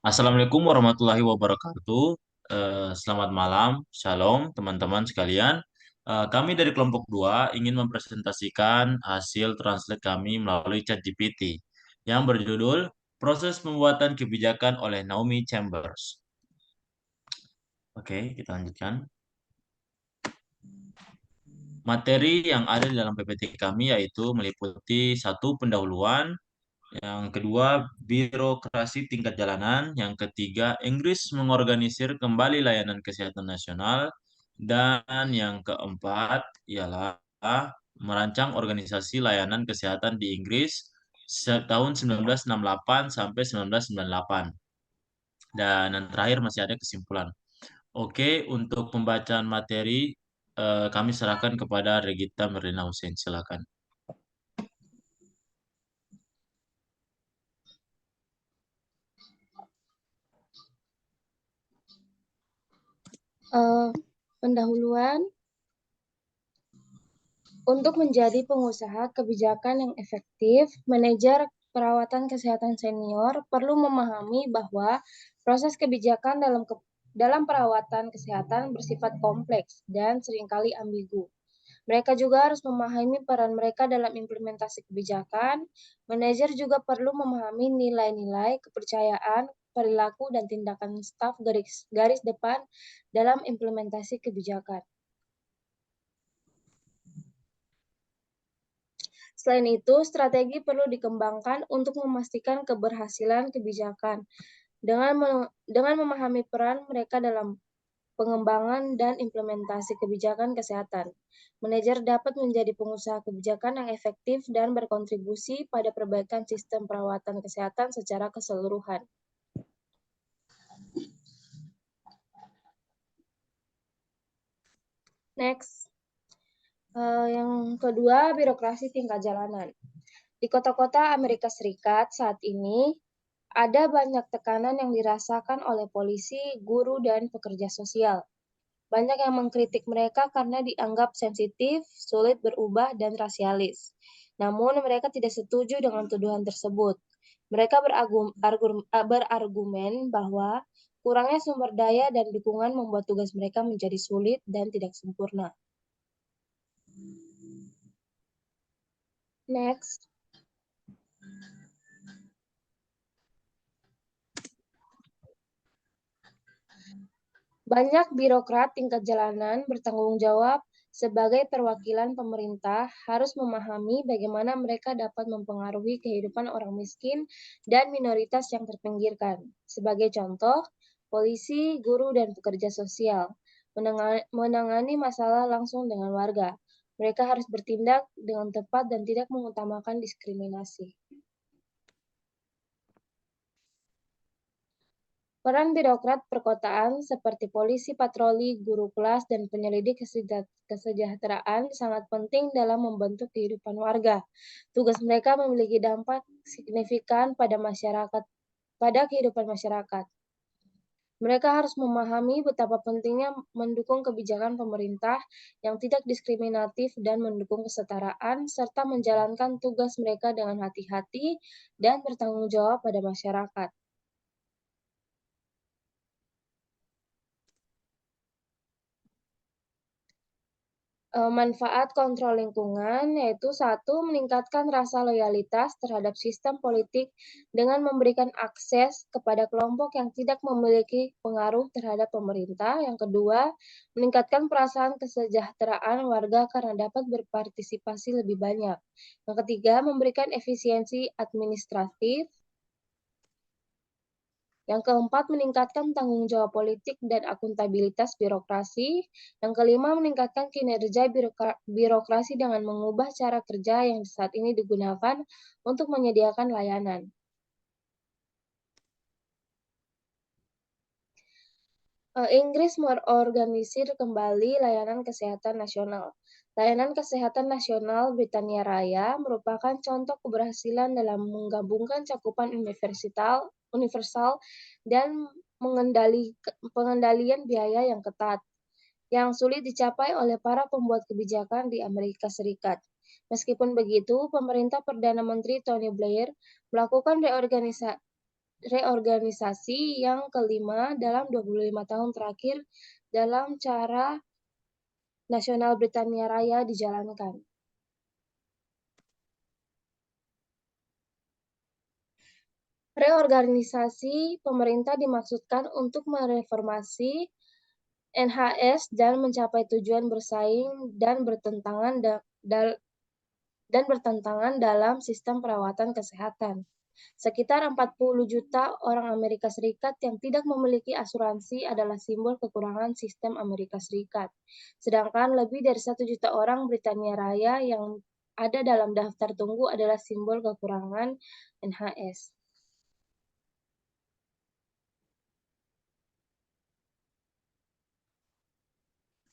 Assalamualaikum warahmatullahi wabarakatuh. Selamat malam, Shalom teman-teman sekalian. Kami dari kelompok 2 ingin mempresentasikan hasil translate kami melalui ChatGPT yang berjudul Proses Pembuatan Kebijakan oleh Naomi Chambers. Oke, kita lanjutkan. Materi yang ada di dalam PPT kami yaitu meliputi satu pendahuluan, yang kedua, birokrasi tingkat jalanan. Yang ketiga, Inggris mengorganisir kembali layanan kesehatan nasional. Dan yang keempat ialah merancang organisasi layanan kesehatan di Inggris tahun 1968 sampai 1998. Dan yang terakhir masih ada kesimpulan. Oke, untuk pembacaan materi kami serahkan kepada Regita Merlina Hussein. Silakan. Pendahuluan. Untuk menjadi pengusaha kebijakan yang efektif, manajer perawatan kesehatan senior perlu memahami bahwa proses kebijakan dalam perawatan kesehatan bersifat kompleks dan seringkali ambigu. Mereka juga harus memahami peran mereka dalam implementasi kebijakan. Manajer juga perlu memahami nilai-nilai, kepercayaan, perilaku, dan tindakan staf garis depan dalam implementasi kebijakan. Selain itu, strategi perlu dikembangkan untuk memastikan keberhasilan kebijakan. Dengan memahami peran mereka dalam pengembangan dan implementasi kebijakan kesehatan, manajer dapat menjadi pengusaha kebijakan yang efektif dan berkontribusi pada perbaikan sistem perawatan kesehatan secara keseluruhan. Next. Yang kedua, birokrasi tingkat jalanan. Di kota-kota Amerika Serikat saat ini, ada banyak tekanan yang dirasakan oleh polisi, guru, dan pekerja sosial. Banyak yang mengkritik mereka karena dianggap sensitif, sulit berubah, dan rasialis. Namun, mereka tidak setuju dengan tuduhan tersebut. Mereka berargumen bahwa kurangnya sumber daya dan dukungan membuat tugas mereka menjadi sulit dan tidak sempurna. Next. Banyak birokrat tingkat jalanan bertanggung jawab sebagai perwakilan pemerintah harus memahami bagaimana mereka dapat mempengaruhi kehidupan orang miskin dan minoritas yang terpinggirkan. Sebagai contoh, polisi, guru, dan pekerja sosial menangani masalah langsung dengan warga. Mereka harus bertindak dengan tepat dan tidak mengutamakan diskriminasi. Peran birokrat perkotaan seperti polisi patroli, guru kelas, dan penyelidik kesejahteraan sangat penting dalam membentuk kehidupan warga. Tugas mereka memiliki dampak signifikan pada kehidupan masyarakat. Mereka harus memahami betapa pentingnya mendukung kebijakan pemerintah yang tidak diskriminatif dan mendukung kesetaraan, serta menjalankan tugas mereka dengan hati-hati dan bertanggung jawab pada masyarakat. Manfaat kontrol lingkungan yaitu satu, meningkatkan rasa loyalitas terhadap sistem politik dengan memberikan akses kepada kelompok yang tidak memiliki pengaruh terhadap pemerintah. Yang kedua, meningkatkan perasaan kesejahteraan warga karena dapat berpartisipasi lebih banyak. Yang ketiga, memberikan efisiensi administratif. Yang keempat, meningkatkan tanggung jawab politik dan akuntabilitas birokrasi. Yang kelima, meningkatkan kinerja birokrasi dengan mengubah cara kerja yang saat ini digunakan untuk menyediakan layanan. Inggris mengorganisir kembali layanan kesehatan nasional. Layanan kesehatan nasional Britania Raya merupakan contoh keberhasilan dalam menggabungkan cakupan universal dan pengendalian biaya yang ketat, yang sulit dicapai oleh para pembuat kebijakan di Amerika Serikat. Meskipun begitu, pemerintah Perdana Menteri Tony Blair melakukan reorganisasi yang kelima dalam 25 tahun terakhir dalam cara nasional Britania Raya dijalankan. Reorganisasi pemerintah dimaksudkan untuk mereformasi NHS dan mencapai tujuan bersaing dan bertentangan dalam sistem perawatan kesehatan. Sekitar 40 juta orang Amerika Serikat yang tidak memiliki asuransi adalah simbol kekurangan sistem Amerika Serikat. Sedangkan lebih dari 1 juta orang Britania Raya yang ada dalam daftar tunggu adalah simbol kekurangan NHS.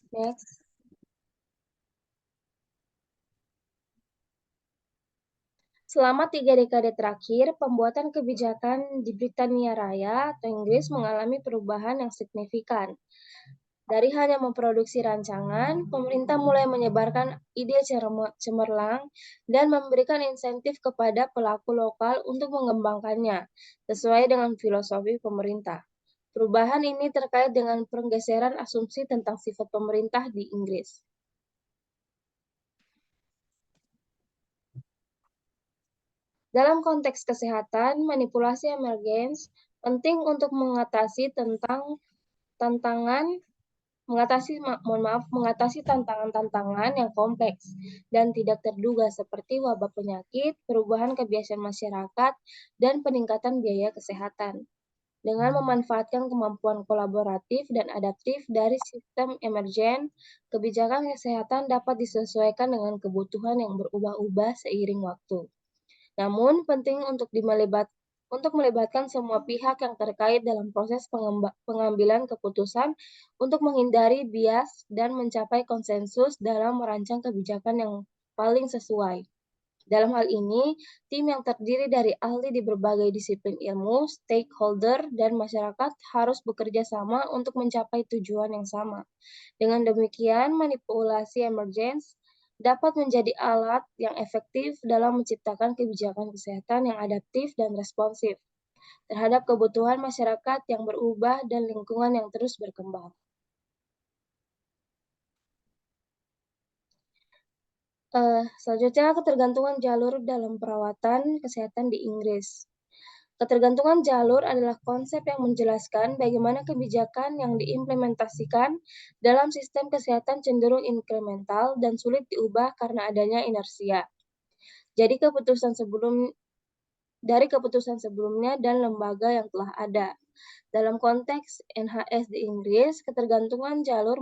Next. Selama 3 dekade terakhir, pembuatan kebijakan di Britania Raya atau Inggris mengalami perubahan yang signifikan. Dari hanya memproduksi rancangan, pemerintah mulai menyebarkan ide cemerlang dan memberikan insentif kepada pelaku lokal untuk mengembangkannya, sesuai dengan filosofi pemerintah. Perubahan ini terkait dengan pergeseran asumsi tentang sifat pemerintah di Inggris. Dalam konteks kesehatan, manipulasi emergens penting untuk mengatasi tantangan-tantangan yang kompleks dan tidak terduga seperti wabah penyakit, perubahan kebiasaan masyarakat, dan peningkatan biaya kesehatan. Dengan memanfaatkan kemampuan kolaboratif dan adaptif dari sistem emergen, kebijakan kesehatan dapat disesuaikan dengan kebutuhan yang berubah-ubah seiring waktu. Namun, penting untuk melibatkan semua pihak yang terkait dalam proses pengambilan keputusan untuk menghindari bias dan mencapai konsensus dalam merancang kebijakan yang paling sesuai. Dalam hal ini, tim yang terdiri dari ahli di berbagai disiplin ilmu, stakeholder, dan masyarakat harus bekerja sama untuk mencapai tujuan yang sama. Dengan demikian, manipulasi emergens dapat menjadi alat yang efektif dalam menciptakan kebijakan kesehatan yang adaptif dan responsif terhadap kebutuhan masyarakat yang berubah dan lingkungan yang terus berkembang. Selanjutnya, ketergantungan jalur dalam perawatan kesehatan di Inggris. Ketergantungan jalur adalah konsep yang menjelaskan bagaimana kebijakan yang diimplementasikan dalam sistem kesehatan cenderung inkremental dan sulit diubah karena adanya inersia. Dari keputusan sebelumnya dan lembaga yang telah ada. Dalam konteks NHS di Inggris, ketergantungan jalur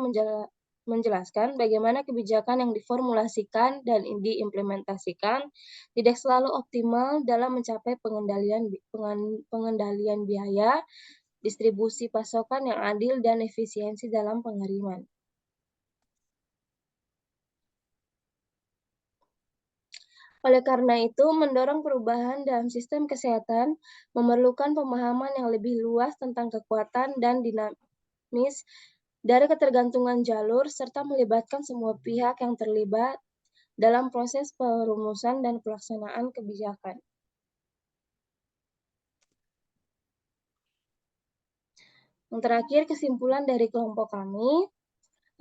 menjelaskan bagaimana kebijakan yang diformulasikan dan diimplementasikan tidak selalu optimal dalam mencapai pengendalian biaya, distribusi pasokan yang adil, dan efisiensi dalam pengiriman. Oleh karena itu, mendorong perubahan dalam sistem kesehatan memerlukan pemahaman yang lebih luas tentang kekuatan dan dinamis dari ketergantungan jalur, serta melibatkan semua pihak yang terlibat dalam proses perumusan dan pelaksanaan kebijakan. Yang terakhir, kesimpulan dari kelompok kami,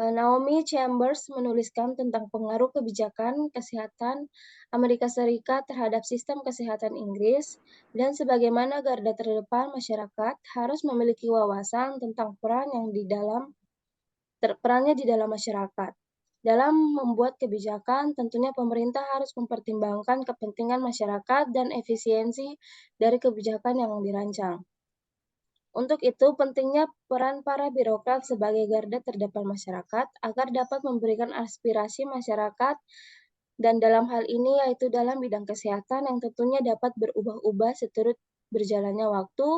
Naomi Chambers menuliskan tentang pengaruh kebijakan kesehatan Amerika Serikat terhadap sistem kesehatan Inggris dan sebagaimana garda terdepan masyarakat harus memiliki wawasan tentang perannya di dalam masyarakat. Dalam membuat kebijakan, tentunya pemerintah harus mempertimbangkan kepentingan masyarakat dan efisiensi dari kebijakan yang dirancang. Untuk itu, pentingnya peran para birokrat sebagai garda terdepan masyarakat agar dapat memberikan aspirasi masyarakat dan dalam hal ini yaitu dalam bidang kesehatan yang tentunya dapat berubah-ubah seturut berjalannya waktu.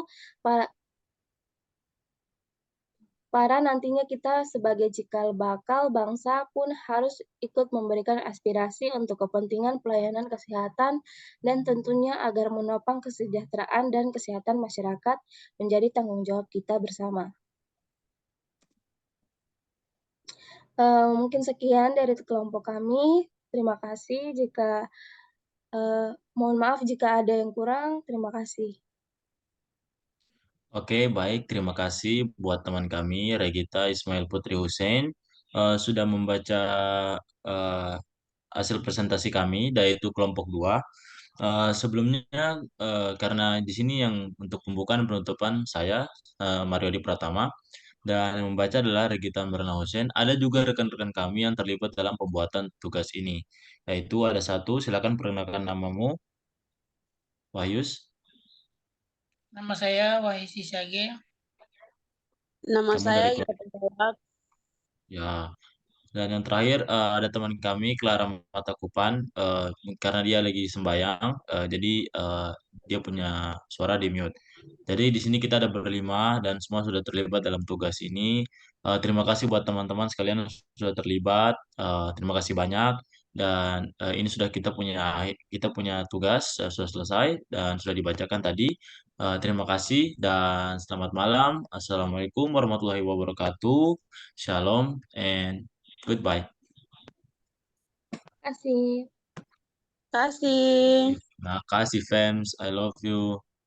Para nantinya kita sebagai cikal bakal bangsa pun harus ikut memberikan aspirasi untuk kepentingan pelayanan kesehatan dan tentunya agar menopang kesejahteraan dan kesehatan masyarakat menjadi tanggung jawab kita bersama. Mungkin sekian dari kelompok kami. Terima kasih mohon maaf jika ada yang kurang. Terima kasih. Oke, baik. Terima kasih buat teman kami, Regita Ismail Putri Hussein, sudah membaca eh, hasil presentasi kami, yaitu kelompok 2. Sebelumnya, karena di sini yang untuk pembukaan dan penutupan saya, Mario Di Pratama, dan yang membaca adalah Regita Mirna Hussein. Ada juga rekan-rekan kami yang terlibat dalam pembuatan tugas ini, yaitu ada satu, silakan perkenalkan namamu, Wahyus. Nama saya Wahyu Sage. Nama Kamu saya dari Ida kelompok, Penjawab. ya. Dan yang terakhir ada teman kami Clara Matakupan, karena dia lagi sembayang, jadi dia punya suara di mute. Jadi di sini kita ada berlima dan semua sudah terlibat dalam tugas ini. Terima kasih buat teman-teman sekalian yang sudah terlibat. Terima kasih banyak. Dan ini sudah kita punya tugas sudah selesai dan sudah dibacakan tadi. Terima kasih dan selamat malam. Assalamualaikum warahmatullahi wabarakatuh. Shalom and goodbye. Terima kasih. Terima kasih. Terima kasih, fams. I love you.